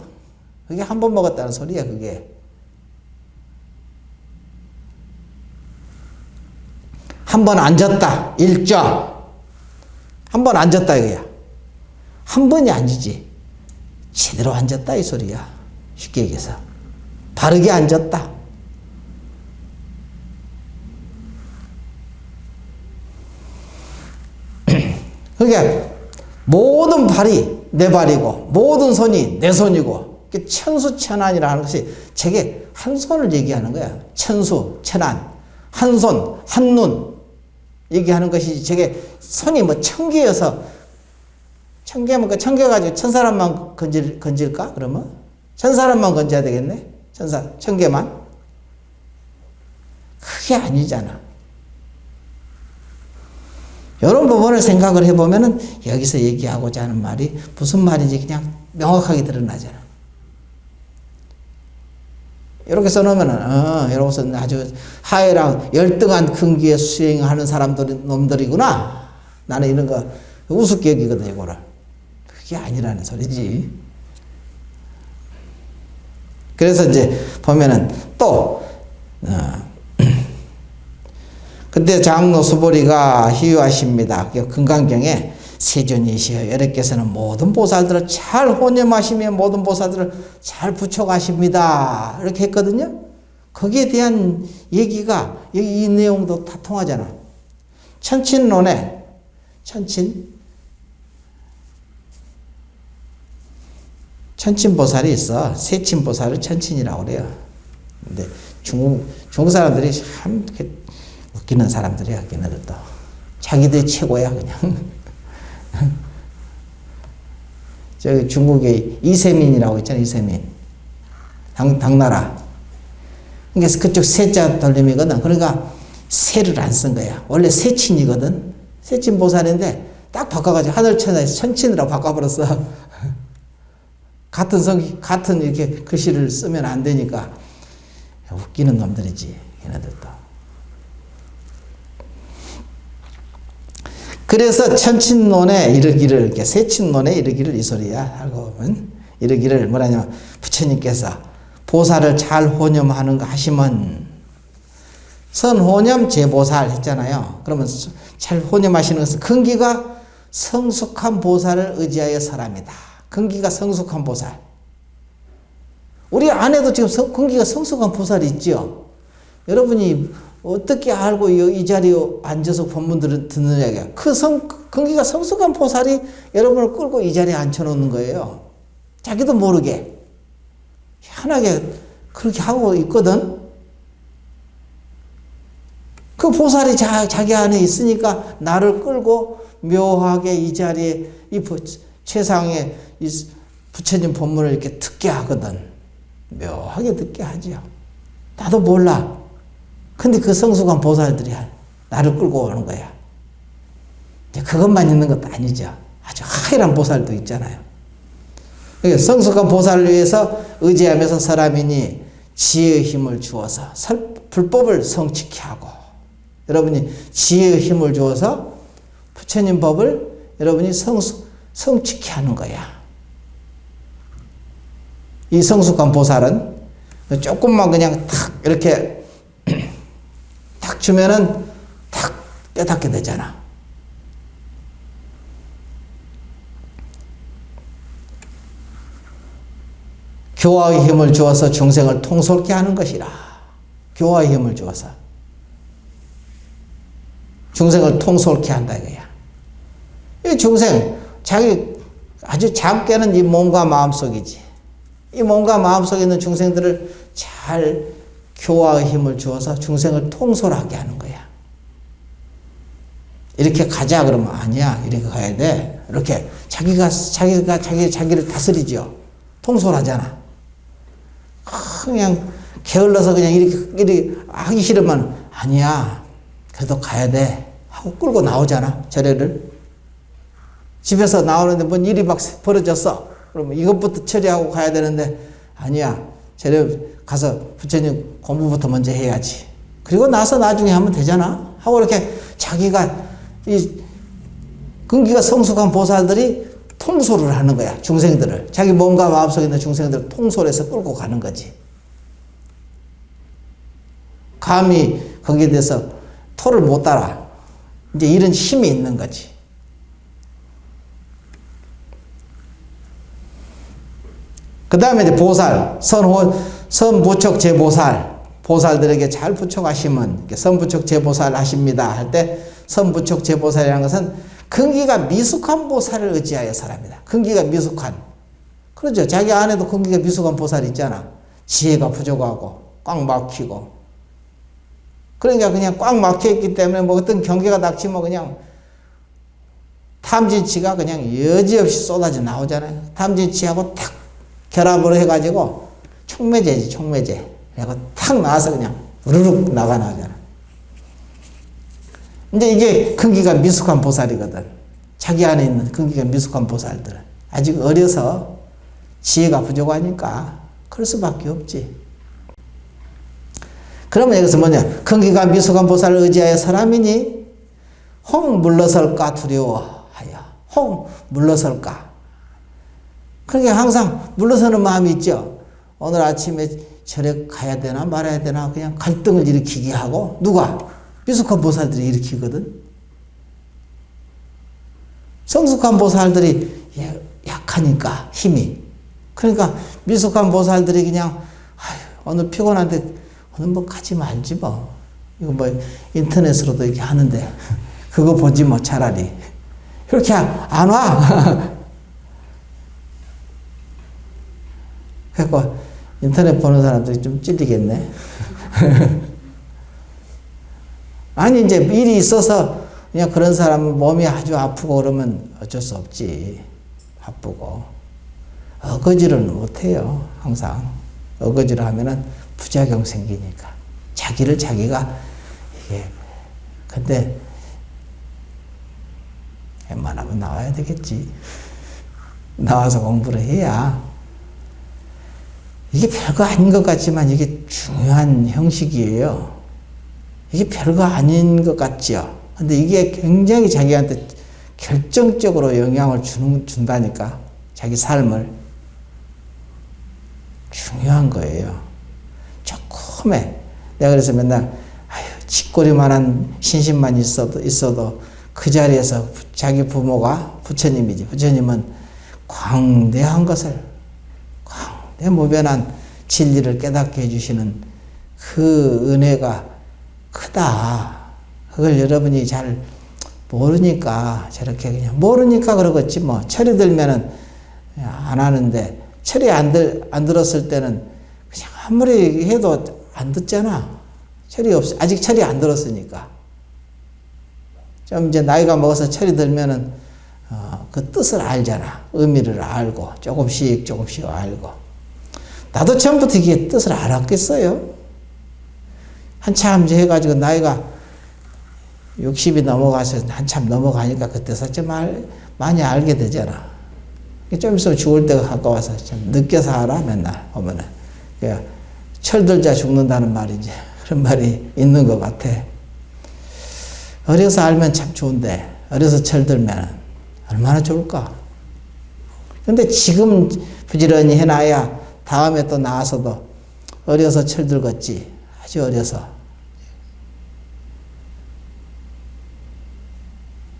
그게 한 번 먹었다는 소리야, 그게. 한 번 앉았다. 일자. 한 번 앉았다, 이거야. 한 번이 아니지. 제대로 앉았다, 이 소리야. 쉽게 얘기해서. 바르게 앉았다. 그러니까 모든 발이 내 발이고 모든 손이 내 손이고 천수천안이라는 것이 제게 한 손을 얘기하는 거야. 천수, 천안, 한 손, 한 눈 얘기하는 것이 제게 손이 뭐 1000개여서 1000개면 그 1000개 가지고 1000사람만 건질까? 그러면 1000사람만 건져야 되겠네? 1000개만? 그게 아니잖아. 이런 부분을 생각을 해보면은 여기서 얘기하고자 하는 말이 무슨 말인지 그냥 명확하게 드러나잖아. 이렇게 써놓으면은, 이러고서 아주 하애랑 열등한 근기에 수행하는 놈들이구나. 나는 이런 거 우습게 여기거든, 이거를. 그게 아니라는 소리지. 그래서 이제 보면은 또, 그때 장로 수보리가 희유하십니다. 금강경에 세존이시여 여러께서는 모든 보살들을 잘 혼념하시며 모든 보살들을 잘 부처가십니다. 이렇게 했거든요. 거기에 대한 얘기가 여기 이 내용도 다 통하잖아. 천친론에 천친보살이 있어. 세친보살을 천친이라고 그래요. 근데 중국 사람들이 참 웃기는 사람들이야. 걔네들도 자기들이 최고야 그냥. 저기 중국의 이세민이라고 있잖아요. 이세민 당나라. 그러니까 그쪽 세자 돌림이거든. 그러니까 세를 안 쓴 거야. 원래 세친이거든. 세친보살인데 딱 바꿔가지고 하늘천하에서 천친이라고 바꿔버렸어. 같은 이렇게 글씨를 쓰면 안 되니까 웃기는 놈들이지 걔네들도. 그래서 천친론에 이르기를, 이렇게 세친론에 이르기를 이 소리야. 알고 보면 이르기를 뭐라냐면 부처님께서 보살을 잘 혼념하는 거 하시면 선혼념 제보살 했잖아요. 그러면 잘 혼념하시는 것은 근기가 성숙한 보살을 의지하여 설합니다. 근기가 성숙한 보살. 우리 안에도 지금 근기가 성숙한 보살이 있죠. 여러분이 어떻게 알고 이 자리에 앉아서 법문들을 듣느냐가 근기가 성숙한 보살이 여러분을 끌고 이 자리에 앉혀놓는 거예요. 자기도 모르게 희한하게 그렇게 하고 있거든. 그 보살이 자기 안에 있으니까 나를 끌고 묘하게 이 자리에 이 최상의 이 부처님 법문을 이렇게 듣게 하거든. 묘하게 듣게 하죠. 나도 몰라. 근데 그 성숙한 보살들이 나를 끌고 오는 거야. 이제 그것만 있는 것도 아니죠. 아주 하이란 보살도 있잖아요. 성숙한 보살을 위해서 의지하면서 설하미니 지혜의 힘을 주어서 불법을 성취케 하고, 여러분이 지혜의 힘을 주어서 부처님 법을 여러분이 성취케 하는 거야. 이 성숙한 보살은 조금만 그냥 탁 이렇게 탁 주면은 탁 깨닫게 되잖아. 교화의 힘을 주어서 중생을 통솔케 하는 것이라. 교화의 힘을 주어서 중생을 통솔케 한다 이거야. 이 중생 자기 아주 작게는 이 몸과 마음속이지. 이 몸과 마음속에 있는 중생들을 잘 교화의 힘을 주어서 중생을 통솔하게 하는 거야. 이렇게 가자 그러면 아니야. 이렇게 가야 돼. 이렇게 자기를 다스리죠. 통솔하잖아. 그냥 게을러서 그냥 이렇게 하기 싫으면 아니야. 그래도 가야 돼. 하고 끌고 나오잖아. 절에를. 집에서 나오는데 뭔 일이 막 벌어졌어. 그러면 이것부터 처리하고 가야 되는데 아니야. 절에 가서 부처님 공부부터 먼저 해야지. 그리고 나서 나중에 하면 되잖아. 하고 이렇게 자기가 이 근기가 성숙한 보살들이 통솔을 하는 거야. 중생들을. 자기 몸과 마음속에 있는 중생들을 통솔해서 끌고 가는 거지. 감히 거기에 대해서 토를 못 달아. 이제 이런 힘이 있는 거지. 그 다음에 이제 보살, 선부척 제보살, 보살들에게 잘 부척하시면 선부척 제보살 하십니다 할 때 선부척 제보살이라는 것은 근기가 미숙한 보살을 의지하여 설합니다. 근기가 미숙한. 그렇죠. 자기 안에도 근기가 미숙한 보살이 있잖아. 지혜가 부족하고 꽉 막히고. 그러니까 그냥 꽉 막혀있기 때문에 뭐 어떤 경계가 닥치면 그냥 탐진치가 그냥 여지없이 쏟아져 나오잖아요. 탐진치하고 탁 결합을 해가지고 촉매제지, 촉매제. 그래서 탁 나와서 그냥 우르륵 나가나잖아. 이제 이게 근기가 미숙한 보살이거든. 자기 안에 있는 근기가 미숙한 보살들은 아직 어려서 지혜가 부족하니까 그럴 수밖에 없지. 그러면 여기서 뭐냐? 큰기가 미숙한 보살을 의지하여 사람이니 혹 물러설까 두려워하여. 혹 물러설까. 그러니까 항상 물러서는 마음이 있죠. 오늘 아침에 절에 가야 되나 말아야 되나 그냥 갈등을 일으키게 하고 누가? 미숙한 보살들이 일으키거든. 성숙한 보살들이 약하니까 힘이. 그러니까 미숙한 보살들이 그냥 오늘 피곤한데 오늘 뭐 가지 말지 뭐. 이거 뭐 인터넷으로도 이렇게 하는데 그거 보지 뭐 차라리. 이렇게 안 와. 그래서 인터넷 보는 사람들이 좀 찔리겠네. 아니 이제 일이 있어서 그냥 그런 사람은 몸이 아주 아프고 그러면 어쩔 수 없지. 바쁘고. 어거지를 못해요. 항상. 어거지를 하면은 부작용 생기니까. 자기를 자기가, 이게. 근데, 웬만하면 나와야 되겠지. 나와서 공부를 해야. 이게 별거 아닌 것 같지만 이게 중요한 형식이에요. 이게 별거 아닌 것 같죠. 근데 이게 굉장히 자기한테 결정적으로 영향을 준다니까. 자기 삶을. 중요한 거예요. 조금에. 내가 그래서 맨날, 쥐꼬리만한 신심만 있어도 그 자리에서 자기 부모가 부처님이지. 부처님은 광대한 것을, 광대무변한 진리를 깨닫게 해주시는 그 은혜가 크다. 그걸 여러분이 잘 모르니까 저렇게 그냥 모르니까 그러겠지 뭐. 철이 들면은 안 하는데 철이 안 들었을 때는 그냥 아무리 해도 안 듣잖아. 아직 철이 안 들었으니까. 좀 이제 나이가 먹어서 철이 들면은 그 뜻을 알잖아. 의미를 알고 조금씩 알고. 나도 처음부터 이게 뜻을 알았겠어요. 한참 이제 해가지고 나이가 60이 넘어가서 한참 넘어가니까 그때서 좀 많이 알게 되잖아. 좀 있으면 죽을 때가 가까워서 좀 늦게 살아 맨날 보면은. 철들자 죽는다는 말이지. 그런 말이 있는 것 같아. 어려서 알면 참 좋은데 어려서 철들면 얼마나 좋을까. 근데 지금 부지런히 해놔야 다음에 또 나와서도 어려서 철들겠지. 아주 어려서.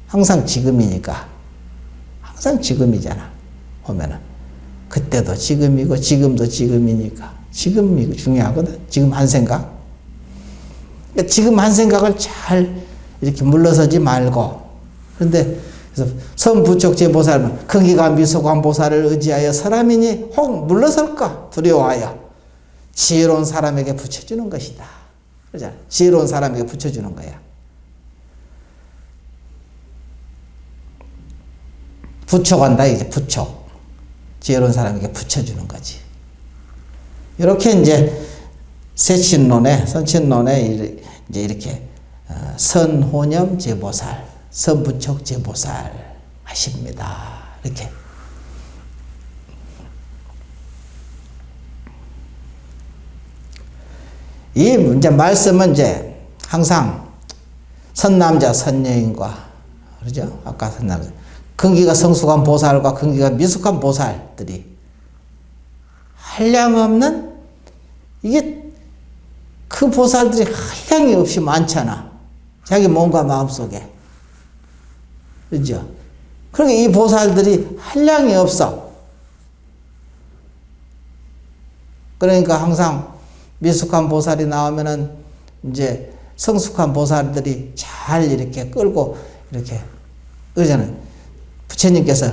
항상 지금이니까. 항상 지금이잖아. 보면은. 그때도 지금이고 지금도 지금이니까. 지금이 중요하거든. 지금 한 생각. 그러니까 지금 한 생각을 잘 이렇게 물러서지 말고. 그런데 그래서 선부촉제 보살은 큰기가 미숙한 보살을 의지하여 사람이니 혹 물러설까 두려워하여 지혜로운 사람에게 붙여주는 것이다. 그러잖아. 지혜로운 사람에게 붙여주는 거야. 부촉한다 이제 부촉. 지혜로운 사람에게 붙여주는 거지. 이렇게 이제 세친론에 선친론에 이제 이렇게 선호념 제보살, 선부촉 제보살 하십니다. 이렇게. 이 이제 말씀은 이제 항상 선남자, 선여인과 그러죠? 아까 선남자. 근기가 성숙한 보살과 근기가 미숙한 보살들이 한량없는 이게 그 보살들이 한량이 없이 많잖아. 자기 몸과 마음속에. 그죠? 그러니까 이 보살들이 한량이 없어. 그러니까 항상 미숙한 보살이 나오면은 이제 성숙한 보살들이 잘 이렇게 끌고 이렇게 그러잖아요. 부처님께서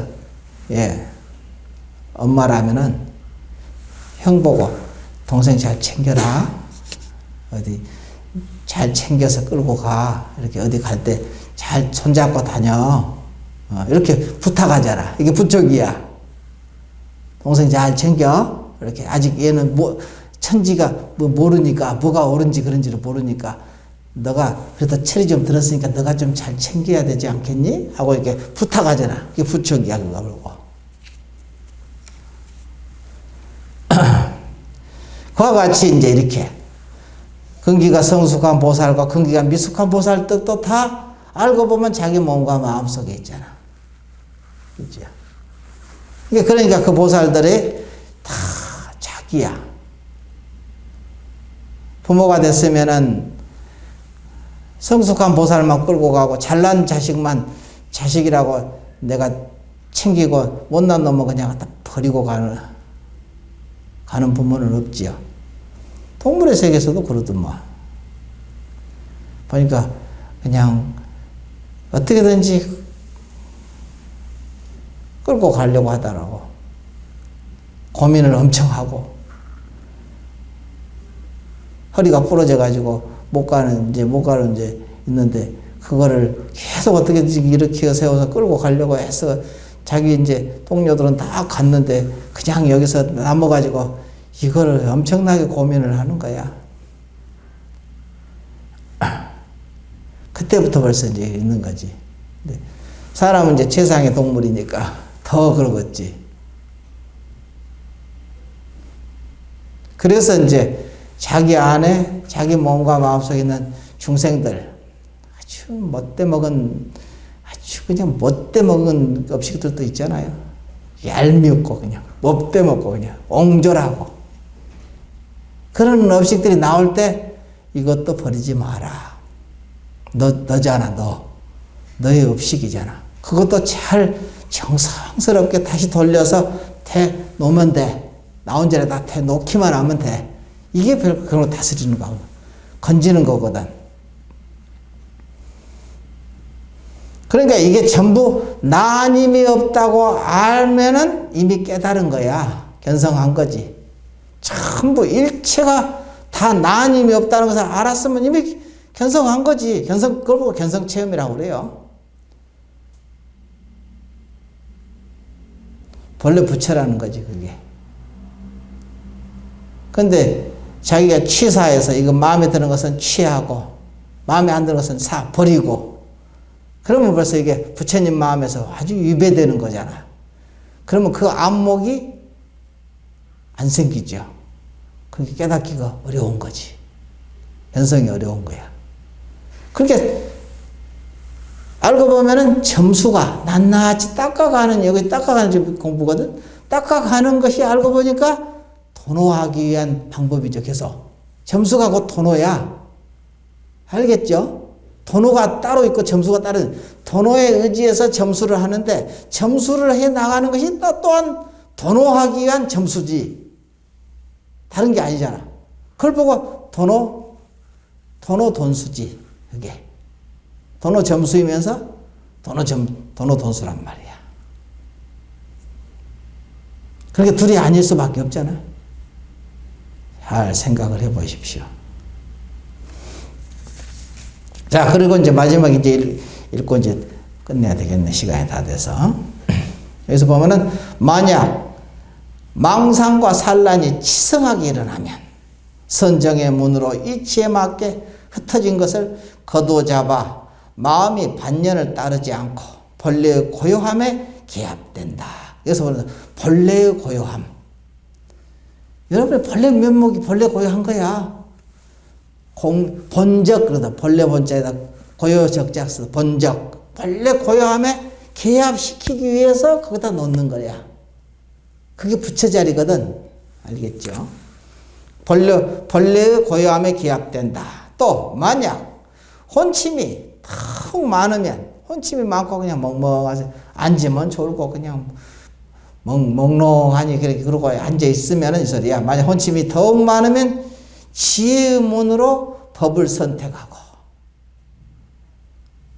엄마라면은 형 보고 동생 잘 챙겨라. 어디 잘 챙겨서 끌고 가. 이렇게 어디 갈 때 잘 손잡고 다녀. 이렇게 부탁하잖아. 이게 부촉이야. 동생 잘 챙겨. 이렇게 아직 얘는 천지가 모르니까 뭐가 옳은지 그런지를 모르니까 너가 그래도 철이 좀 들었으니까 너가 좀 잘 챙겨야 되지 않겠니? 하고 이렇게 부탁하잖아. 이게 부촉이야 그거 그러고. 그와 같이 이제 이렇게 근기가 성숙한 보살과 근기가 미숙한 보살 뜻도 다 알고 보면 자기 몸과 마음 속에 있잖아. 그죠? 그러니까 그 보살들이 다 자기야. 부모가 됐으면은 성숙한 보살만 끌고 가고 잘난 자식만 자식이라고 내가 챙기고 못난 놈은 그냥 갖다 버리고 가는 부모는 없지요. 동물의 세계에서도 그러더만. 보니까 그냥 어떻게든지 끌고 가려고 하더라고. 고민을 엄청 하고 허리가 부러져 가지고 못 가는 이제 있는데 그거를 계속 어떻게든지 일으켜 세워서 끌고 가려고 해서 자기 이제 동료들은 다 갔는데 그냥 여기서 남아 가지고 이거를 엄청나게 고민을 하는 거야. 그때부터 벌써 이제 있는 거지. 사람은 이제 최상의 동물이니까 더 그러겠지. 그래서 이제 자기 안에 자기 몸과 마음속에 있는 중생들 아주 못돼먹은 아주 그냥 못돼먹은 업식들도 있잖아요. 얄미웠고 그냥 못돼먹고 그냥 옹졸하고 그런 업식들이 나올 때 이것도 버리지 마라. 너잖아. 너의 업식이잖아. 그것도 잘 정성스럽게 다시 돌려서 놓으면 돼. 나 혼자 다 놓기만 하면 돼. 이게 그런 거 다스리는 거고 건지는 거거든. 그러니까 이게 전부 나님이 없다고 알면은 이미 깨달은 거야. 견성한 거지. 전부 일체가 다 나님이 없다는 것을 알았으면 이미 견성한 거지. 그걸 보고 견성 체험이라고 그래요. 본래 부처라는 거지, 그게. 근데 자기가 취사해서 이거 마음에 드는 것은 취하고 마음에 안 드는 것은 버리고 그러면 벌써 이게 부처님 마음에서 아주 위배되는 거잖아. 그러면 그 안목이 안 생기죠. 그렇게 깨닫기가 어려운 거지. 견성이 어려운 거야. 그렇게 알고 보면은 점수가 낱낱이 닦아가는, 여기 닦아가는 공부거든. 닦아가는 것이 알고 보니까 도노하기 위한 방법이죠. 계속 점수가 곧 도노야. 알겠죠? 도노가 따로 있고 점수가 따로. 도노에 의지해서 점수를 하는데 점수를 해 나가는 것이 또한 도노하기 위한 점수지. 다른 게 아니잖아. 그걸 보고 도노 돈수지. 그게 도노 점수이면서 도노 돈수란 말이야. 그렇게 둘이 아닐 수밖에 없잖아. 잘 생각을 해 보십시오. 자, 그리고 이제 마지막 이제 읽고 이제 끝내야 되겠네. 시간이 다 돼서. 여기서 보면은 만약 망상과 산란이 치성하게 일어나면 선정의 문으로 이치에 맞게 흩어진 것을 거두잡아 마음이 반년을 따르지 않고 본래의 고요함에 기합된다. 그래서 보면 본래의 고요함. 여러분의 본래 면목이 본래 고요한 거야. 본적, 그러다 본래 본자에다 고요적자 써. 본적. 본래 고요함에 개합시키기 위해서 거기다 놓는 거야. 그게 부처 자리거든. 알겠죠? 본래의 고요함에 기합된다. 또 만약 혼침이 턱 많으면, 혼침이 많고 그냥 멍멍하세요. 앉으면 졸고 그냥 멍롱하니 그러고 앉아있으면 이 소리야. 만약 혼침이 더욱 많으면 지혜의 문으로 법을 선택하고.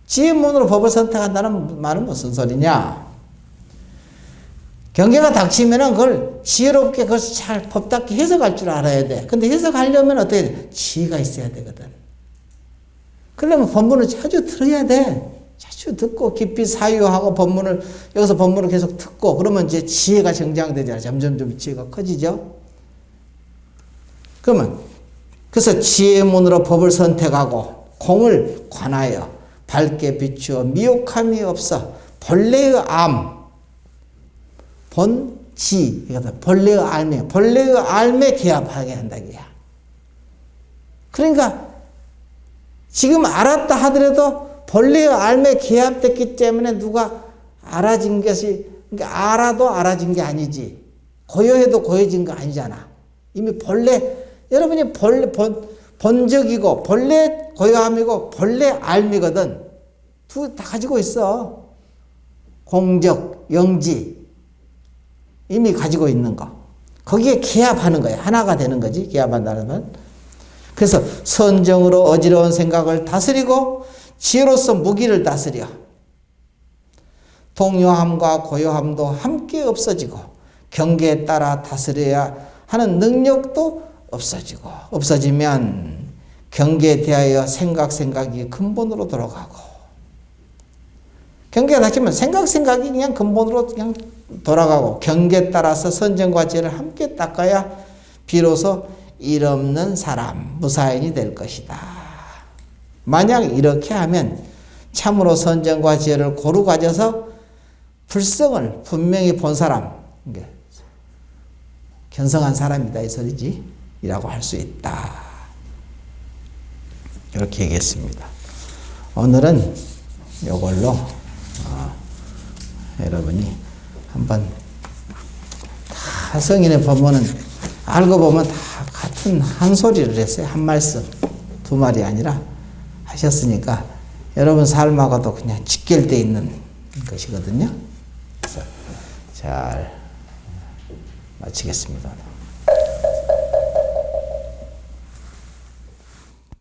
지혜의 문으로 법을 선택한다는 말은 무슨 소리냐? 경계가 닥치면은 그걸 지혜롭게 그것을 잘 법답게 해석할 줄 알아야 돼. 근데 해석하려면 어떻게 돼? 지혜가 있어야 되거든. 그러려면 법문을 자주 들어야 돼. 자주 듣고 깊이 사유하고 여기서 법문을 계속 듣고 그러면 이제 지혜가 정장되잖아. 점점 지혜가 커지죠. 그래서 지혜의 문으로 법을 선택하고 공을 관하여 밝게 비추어 미혹함이 없어 본래의 본래의 알매 개합하게 한다. 그러니까 지금 알았다 하더라도 본래의 알매 기합됐기 때문에 누가 알아진 것이, 그러니까 알아도 알아진 게 아니지. 고요해도 고요진 거 아니잖아. 이미 본래, 여러분이 본적이고, 본래 고요함이고, 본래 알미거든. 두 다 가지고 있어. 공적, 영지. 이미 가지고 있는 거. 거기에 기합하는 거야. 하나가 되는 거지. 기합한다는 건. 그래서 선정으로 어지러운 생각을 다스리고 지혜로서 무기를 다스려. 동요함과 고요함도 함께 없어지고 경계에 따라 다스려야 하는 능력도 없어지고, 없어지면 경계에 대하여 생각이 근본으로 돌아가고, 경계가 닫히면 생각이 그냥 근본으로 그냥 돌아가고, 경계에 따라서 선정과 지혜를 함께 닦아야 비로소 일 없는 사람, 무사인이 될 것이다. 만약 이렇게 하면 참으로 선정과 지혜를 고루 가져서 불성을 분명히 본 사람, 견성한 사람이다 이 소리지, 이라고 할 수 있다. 이렇게 얘기했습니다. 오늘은 이걸로 여러분이 한번 다 성인의 법문은 알고 보면 다 같은 한 소리를 했어요. 한 말씀, 두 말이 아니라 하셨으니까 여러분 삶하고도 그냥 직결되어 있는 것이거든요. 그래서 잘 마치겠습니다.